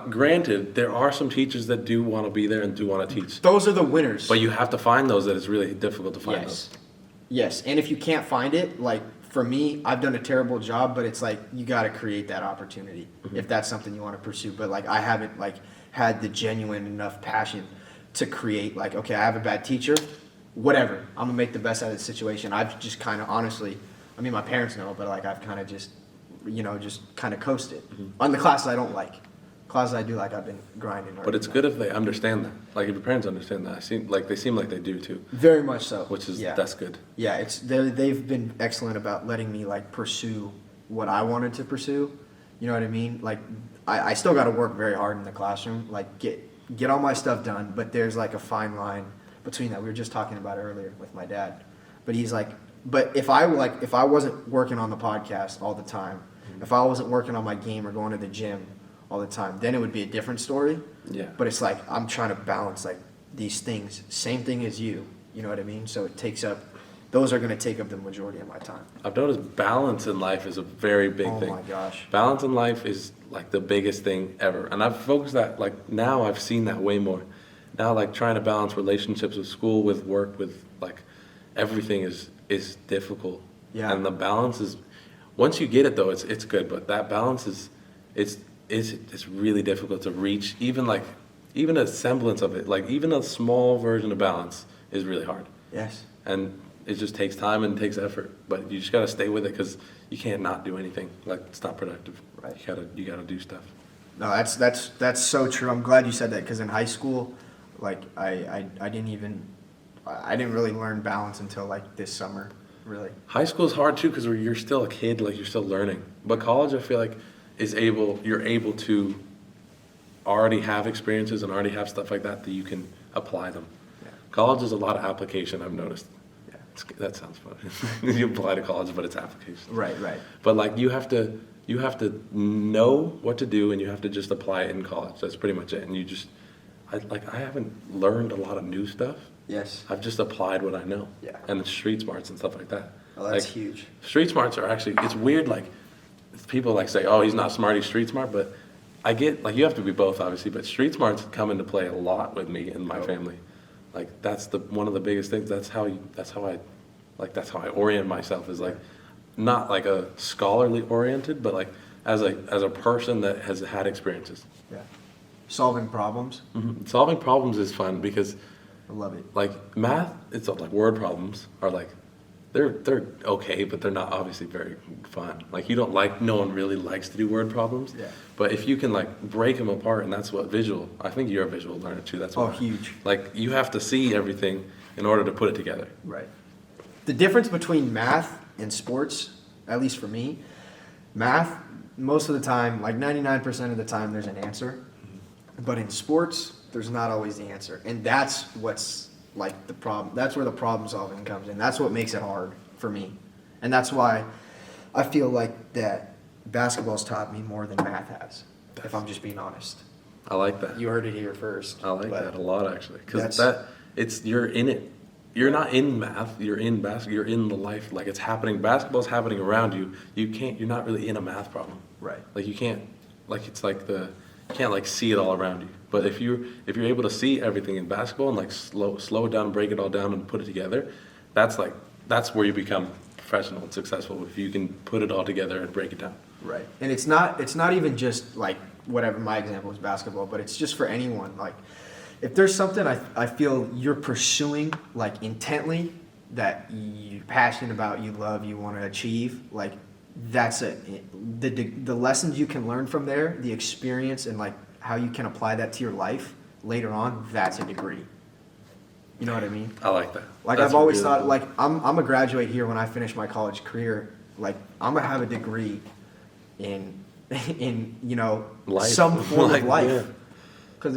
S2: granted, there are some teachers that do want to be there and do want to teach.
S1: Those are the winners.
S2: But you have to find those. That it's really difficult to find those.
S1: Yes, and if you can't find it, for me, I've done a terrible job, but it's you got to create that opportunity if that's something you want to pursue. But I haven't had the genuine enough passion to create okay, I have a bad teacher, whatever. I'm gonna make the best out of the situation. I've just kind of honestly, I mean, my parents know, but I've kind of just kind of coasted on the classes I don't like. Classes I do I've been grinding.
S2: But it's good if they understand that. If your parents understand that. They seem like they do too.
S1: Very much so.
S2: Which is that's good.
S1: Yeah, they've been excellent about letting me pursue what I wanted to pursue. You know what I mean? Like, I still got to work very hard in the classroom, like get all my stuff done, but there's like a fine line between that. We were just talking about it earlier with my dad. But he's like, but if I wasn't working on the podcast all the time, if I wasn't working on my game or going to the gym all the time, then it would be a different story.
S2: Yeah.
S1: But it's like I'm trying to balance like these things, same thing as you know what I mean? So it takes up, those are going to take up the majority of my time.
S2: I've noticed balance in life is a very big thing.
S1: Oh my gosh.
S2: Balance in life is like the biggest thing ever. And I've focused that, like now I've seen that way more. Now like trying to balance relationships with school, with work, with like everything is difficult.
S1: Yeah.
S2: And the balance is, once you get it though, it's good. But that balance is, it's really difficult to reach. Even a semblance of it, like even a small version of balance is really hard.
S1: Yes.
S2: And it just takes time and takes effort, but you just gotta stay with it because you can't not do anything. Like it's not productive.
S1: Right.
S2: You gotta do stuff.
S1: No, that's so true. I'm glad you said that because in high school, like I didn't really learn balance until like this summer, really.
S2: High school is hard too because you're still a kid, like you're still learning. But college, I feel like, you're able to already have experiences and already have stuff like that you can apply them.
S1: Yeah.
S2: College is a lot of application, I've noticed.
S1: Yeah.
S2: That sounds funny. You apply to college, but it's application.
S1: Right.
S2: But like you have to know what to do and you have to just apply it in college. That's pretty much it. And I haven't learned a lot of new stuff.
S1: Yes.
S2: I've just applied what I know.
S1: Yeah.
S2: And the street smarts and stuff like that.
S1: Oh, that's
S2: like,
S1: huge.
S2: Street smarts are actually, it's weird, like people like say, oh, he's not smart, he's street smart, but I get, like you have to be both obviously, but street smarts come into play a lot with me and my family. Like that's one of the biggest things. That's how I orient myself, is like not like a scholarly oriented, but like as a person that has had experiences.
S1: Yeah. Solving problems.
S2: Mm-hmm. Solving problems is fun because
S1: I love it.
S2: like math, it's like word problems are like they're okay, but they're not obviously very fun. Like no one really likes to do word problems.
S1: Yeah.
S2: But if you can like break them apart, and that's what I think you're a visual learner too. That's what
S1: huge.
S2: Like you have to see everything in order to put it together.
S1: Right. The difference between math and sports, at least for me, math, most of the time, like 99% of the time, there's an answer. But in sports, there's not always the answer. And that's what's like the problem. That's where the problem solving comes in. That's what makes it hard for me. And that's why I feel like that basketball's taught me more than math has, if I'm just being honest.
S2: I like that.
S1: You heard it here first.
S2: I like that a lot actually, because
S1: That's-
S2: you're in it. You're not in math. You're in basketball. You're in the life. Like it's happening. Basketball's happening around you. You're not really in a math problem.
S1: Right.
S2: Like you can't. Like it's like you can't like see it all around you. But if you're able to see everything in basketball and like slow it down, break it all down, and put it together, that's where you become professional and successful. If you can put it all together and break it down.
S1: Right. And it's not even just like whatever, my example is basketball, but it's just for anyone. Like if there's something I feel you're pursuing like intently that you're passionate about, you love, you want to achieve, like that's it. The lessons you can learn from there, the experience and like how you can apply that to your life later on, that's a degree. You know what I mean?
S2: I like that.
S1: Like
S2: That's
S1: I've always
S2: really
S1: thought,
S2: cool.
S1: like I'm gonna graduate here when I finish my college career. Like I'm gonna have a degree in
S2: Life.
S1: some form
S2: Like,
S1: of life.
S2: yeah.
S1: Because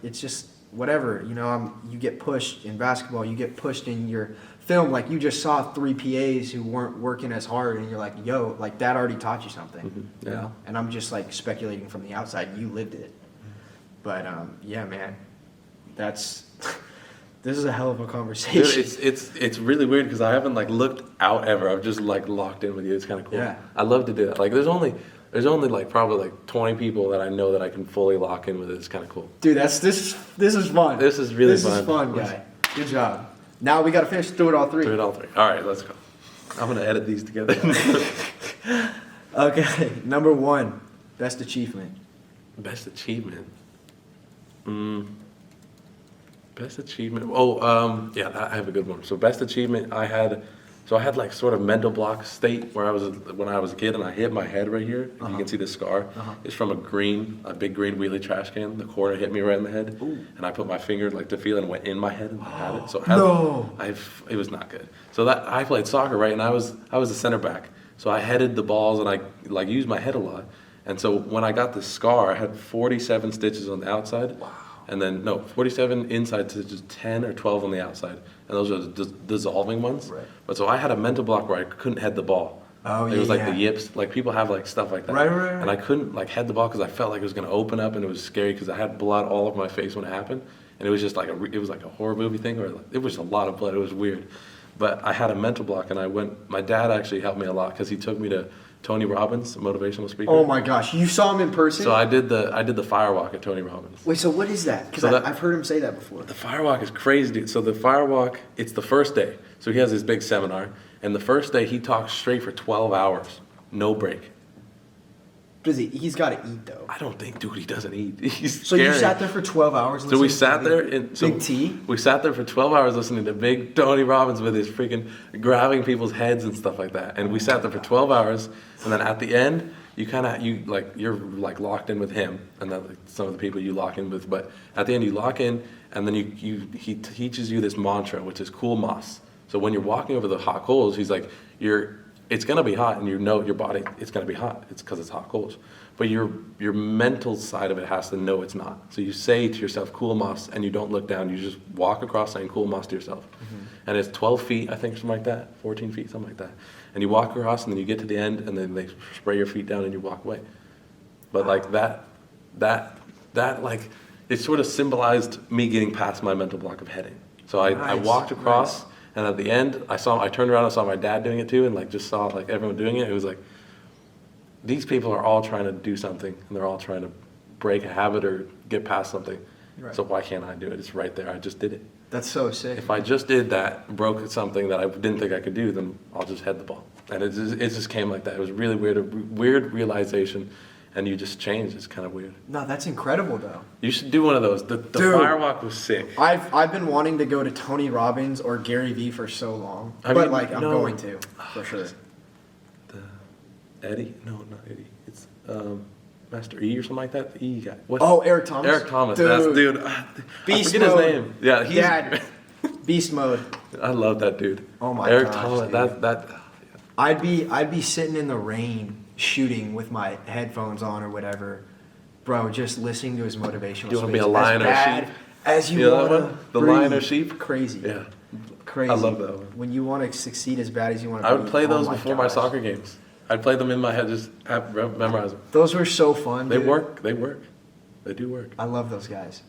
S1: it's just whatever. You get pushed in basketball. You get pushed in your film. Like you just saw 3 PAs who weren't working as hard, and you're like, yo, like that already taught you something.
S2: Mm-hmm.
S1: You
S2: Yeah.
S1: know? And I'm just like speculating from the outside. You lived it. But yeah, man, this is a hell of a conversation.
S2: Dude, it's really weird because I haven't like looked out ever. I've just like locked in with you. It's kind of cool.
S1: Yeah.
S2: I love to do that. Like there's only like probably like 20 people that I know that I can fully lock in with. It's kind of cool.
S1: Dude, this is fun.
S2: This is really fun.
S1: This is fun, guy. Good job. Now we gotta finish. Do it all three.
S2: Do it all three. All right, let's go. I'm gonna edit these together.
S1: Okay, number 1, best achievement.
S2: Best achievement. Best achievement. Oh, yeah, I have a good one. So best achievement I had like sort of mental block state where when I was a kid and I hit my head right here. If you can see the scar. It's from a big green wheelie trash can. The corner hit me right in the head.
S1: Ooh.
S2: And I put my finger like to feel it and went in my head and I had it. So
S1: No.
S2: it was not good. So that I played soccer, right? And I was a center back. So I headed the balls and I like used my head a lot. And so when I got this scar, I had 47 stitches on the outside.
S1: Wow.
S2: And then, 47 inside stitches, 10 or 12 on the outside. And those are the dissolving ones.
S1: Right.
S2: But so I had a mental block where I couldn't head the ball.
S1: Oh,
S2: It was like the
S1: yeah.
S2: yips. Like people have like stuff like that.
S1: Right.
S2: And I couldn't like head the ball because I felt like it was going to open up and it was scary because I had blood all over my face when it happened. And it was just like it was like a horror movie thing where it was a lot of blood. It was weird. But I had a mental block and my dad actually helped me a lot because he took me to Tony Robbins, a motivational speaker.
S1: Oh my gosh, you saw him in person?
S2: So I did the Firewalk at Tony Robbins.
S1: Wait, so what is that? Because I've heard him say that before.
S2: The Firewalk is crazy, dude. So the Firewalk, it's the first day. So he has this big seminar, and the first day he talks straight for 12 hours, no break.
S1: Does he's got to eat though.
S2: I don't think, dude, he doesn't eat. He's
S1: So
S2: scary.
S1: you sat there for 12 hours listening
S2: So we
S1: to
S2: sat
S1: big-
S2: there in
S1: Big T?
S2: We sat there for 12 hours listening to big Tony Robbins with his freaking grabbing people's heads and stuff like that. And we sat there for 12 hours, and then at the end, you're locked in with him, and then like, some of the people you lock in with. But at the end, you lock in, and then he teaches you this mantra, which is cool moss. So when you're walking over the hot coals, he's like, it's gonna be hot, and you know your body, it's gonna be hot. It's because it's hot coals. But your mental side of it has to know it's not. So you say to yourself, cool moss, and you don't look down. You just walk across saying cool moss to yourself. Mm-hmm. And it's 12 feet, I think, something like that, 14 feet, something like that. And you walk across, and then you get to the end, and then they spray your feet down, and you walk away. But like that like, it sort of symbolized me getting past my mental block of heading. So I walked across, and at the end, I turned around, I saw my dad doing it too, and like just saw like everyone doing it. It was like, these people are all trying to do something, and they're all trying to break a habit or get past something.
S1: Right.
S2: So why can't I do it? It's right there. I just did it.
S1: That's so sick.
S2: If I just did that, broke something that I didn't think I could do, then I'll just head the ball. And it just came like that. It was really weird, a weird realization, and you just change. It's kind of weird.
S1: No, that's incredible though.
S2: You should do one of those. The
S1: Dude.
S2: Firewalk was sick.
S1: I've been wanting to go to Tony Robbins or Gary Vee for so long.
S2: I'm
S1: going to, for sure.
S2: Eddie? No, not Eddie. It's Master E or something like that. The E guy.
S1: Eric Thomas.
S2: Eric Thomas.
S1: Dude.
S2: That's dude.
S1: Beast
S2: I forget
S1: mode.
S2: his name. Yeah, he's.
S1: Dad. Beast mode.
S2: I love that dude.
S1: Oh my
S2: Eric
S1: gosh,
S2: Thomas.
S1: dude.
S2: That.
S1: I'd be sitting in the rain shooting with my headphones on or whatever, bro. Just listening to his motivational.
S2: You wanna be
S1: speech.
S2: a lion
S1: As
S2: or a
S1: bad
S2: sheep?
S1: As you
S2: You know that
S1: want
S2: one? The lion or sheep?
S1: Crazy.
S2: Yeah.
S1: Crazy.
S2: I love that one.
S1: When you want to succeed as bad as you want to.
S2: I would play those
S1: oh
S2: before my
S1: gosh.
S2: soccer games. I'd play them in my head, just memorize them.
S1: Those were so fun.
S2: They
S1: dude.
S2: work. They work. They do work.
S1: I love those guys.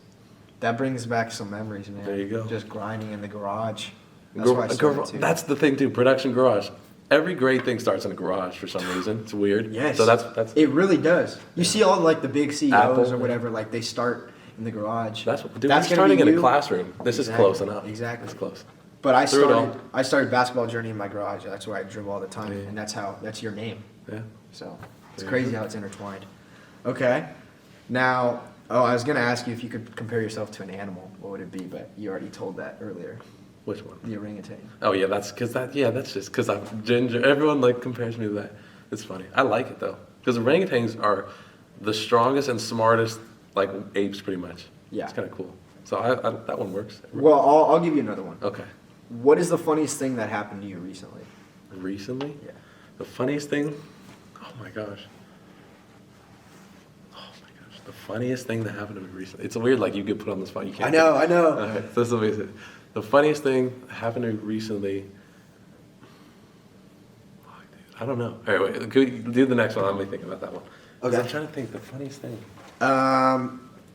S1: That brings back some memories, man.
S2: There you go.
S1: Just grinding in the garage. That's where I started too.
S2: That's the thing too. Production garage. Every great thing starts in a garage for some reason. It's weird.
S1: Yes.
S2: So that's
S1: It really does. You see all like the big CEOs
S2: Apple.
S1: or whatever, like they start in the garage.
S2: That's what. Dude,
S1: That's
S2: we're
S1: gonna be
S2: starting in a
S1: you.
S2: classroom. This
S1: Exactly.
S2: is close enough.
S1: Exactly.
S2: It's close.
S1: But I
S2: Through it all.
S1: started basketball journey in my garage. That's where I dribble all the time,
S2: Yeah.
S1: and that's your name.
S2: Yeah.
S1: So it's
S2: Yeah.
S1: crazy how it's intertwined. Okay, now I was gonna ask you if you could compare yourself to an animal, what would it be? But you already told that earlier.
S2: Which one?
S1: The orangutan.
S2: Oh yeah, that's just because I'm ginger. Everyone like compares me to that. It's funny. I like it though because orangutans are the strongest and smartest like apes, pretty much.
S1: Yeah.
S2: It's kind of cool. So that one works.
S1: Well, I'll give you another one.
S2: Okay.
S1: What is the funniest thing that happened to you recently?
S2: Recently?
S1: Yeah.
S2: The funniest thing? Oh my gosh. The funniest thing that happened to me recently. It's weird, like you get put on the spot. You can't.
S1: I know.
S2: Okay, so this will be it. The funniest thing that happened to me recently. Fuck, dude, I don't know. All right, wait. Could you do the next one? Let me think about that one. 'Cause
S1: Okay.
S2: I'm trying to think the funniest thing.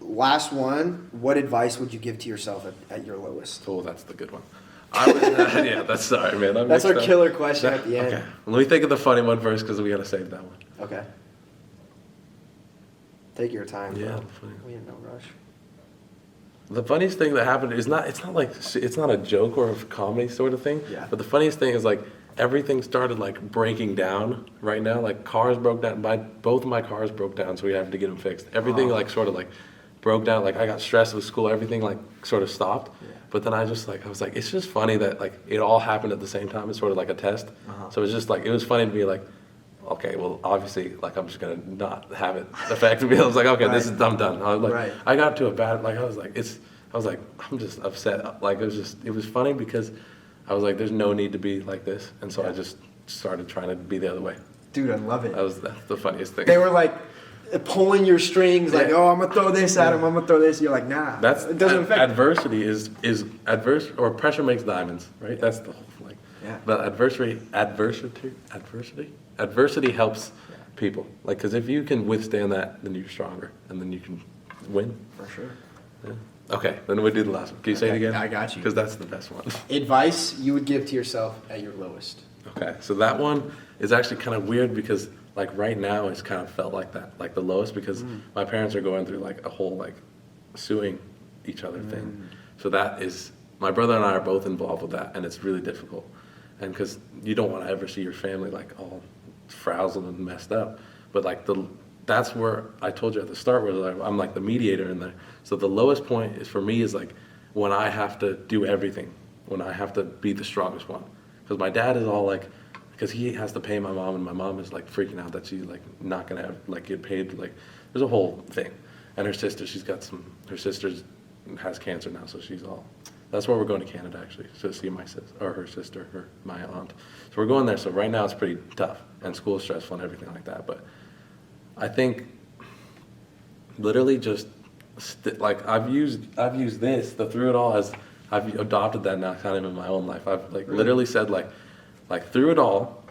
S1: Last one. What advice would you give to yourself at your lowest?
S2: Oh, that's the good one. I would, yeah, that's sorry, man. I'm
S1: That's our
S2: mixed up.
S1: killer question at the end.
S2: Okay, let me think of the funny one first because we got to save that one.
S1: Okay. Take your time, bro.
S2: Yeah, funny.
S1: We in no rush.
S2: The funniest thing that happened is it's not a joke or a comedy sort of thing.
S1: Yeah.
S2: But the funniest thing is like everything started like breaking down right now. Like cars broke down. Both of my cars broke down, so we have to get them fixed. Everything like sort of like broke down. Like I got stressed with school. Everything like sort of stopped.
S1: Yeah.
S2: But then I was like, it's just funny that like it all happened at the same time. It's sort of like a test. So it's just like it was funny to be like, okay, well, obviously, like, I'm just gonna not have it affect me. I was like, okay,
S1: Right.
S2: I'm done. I was like,
S1: Right.
S2: I got to a bad, like, I was like, I'm just upset. Like, it was funny because I was like, there's no need to be like this, and so I just started trying to be the other way.
S1: Dude, I love it.
S2: That's the funniest thing.
S1: They were like pulling your strings, like,
S2: Yeah.
S1: oh, I'm gonna throw this at him. I'm gonna throw this. You're like, nah. It doesn't affect.
S2: Adversity is adverse, or pressure makes diamonds, right? That's the whole thing.
S1: Yeah.
S2: But adversity helps people. Like, because if you can withstand that, then you're stronger, and then you can win.
S1: For sure.
S2: Yeah. Okay, then we do the last one. Can you say it
S1: Okay,
S2: again?
S1: I got you.
S2: Because that's the best one.
S1: Advice you would give to yourself at your lowest.
S2: Okay, so that one is actually kind of weird because like right now it's kind of felt like that, like the lowest, because my parents are going through like a whole like suing each other thing. So that is, my brother and I are both involved with that, and it's really difficult. And because you don't want to ever see your family like all frazzled and messed up, but like that's where I told you at the start where like, I'm like the mediator in there. So the lowest point is for me is like when I have to do everything, when I have to be the strongest one. Because my dad is all like, because he has to pay my mom, and my mom is like freaking out that she's like not gonna have, like get paid. Like there's a whole thing. And her sister, her sister has cancer now, so she's all. That's where we're going to Canada actually, to see my sister, or her sister, or my aunt. So we're going there. So right now it's pretty tough, and school is stressful and everything like that. But I think literally just like I've used this, the through it all, as I've adopted that now kind of in my own life. I've like literally said like through it all.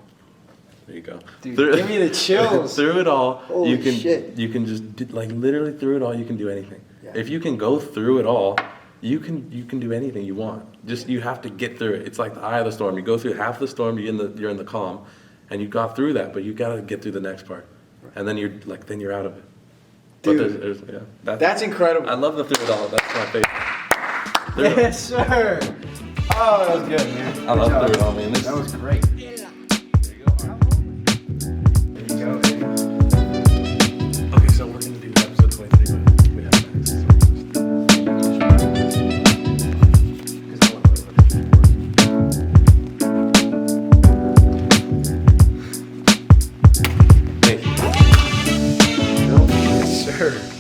S2: There you go.
S1: Dude, give me the chills.
S2: Through it all,
S1: Holy
S2: you can
S1: shit.
S2: you can just like literally through it all you can do anything.
S1: Yeah.
S2: If you can go through it all, you can do anything you want. Just you have to get through it. It's like the eye of the storm. You go through half the storm, you're in the calm, and you got through that, but you got to get through the next part, and then you're out of it.
S1: Dude,
S2: But
S1: that's incredible.
S2: I love the through it all. That's my favorite.
S1: Yes, sir. Oh, that was good, man.
S2: I love through it all, man.
S1: That was great. There you go, baby.
S2: Okay, so we're gonna do episode 23, but we have next. Thank you.
S1: Yes, sir.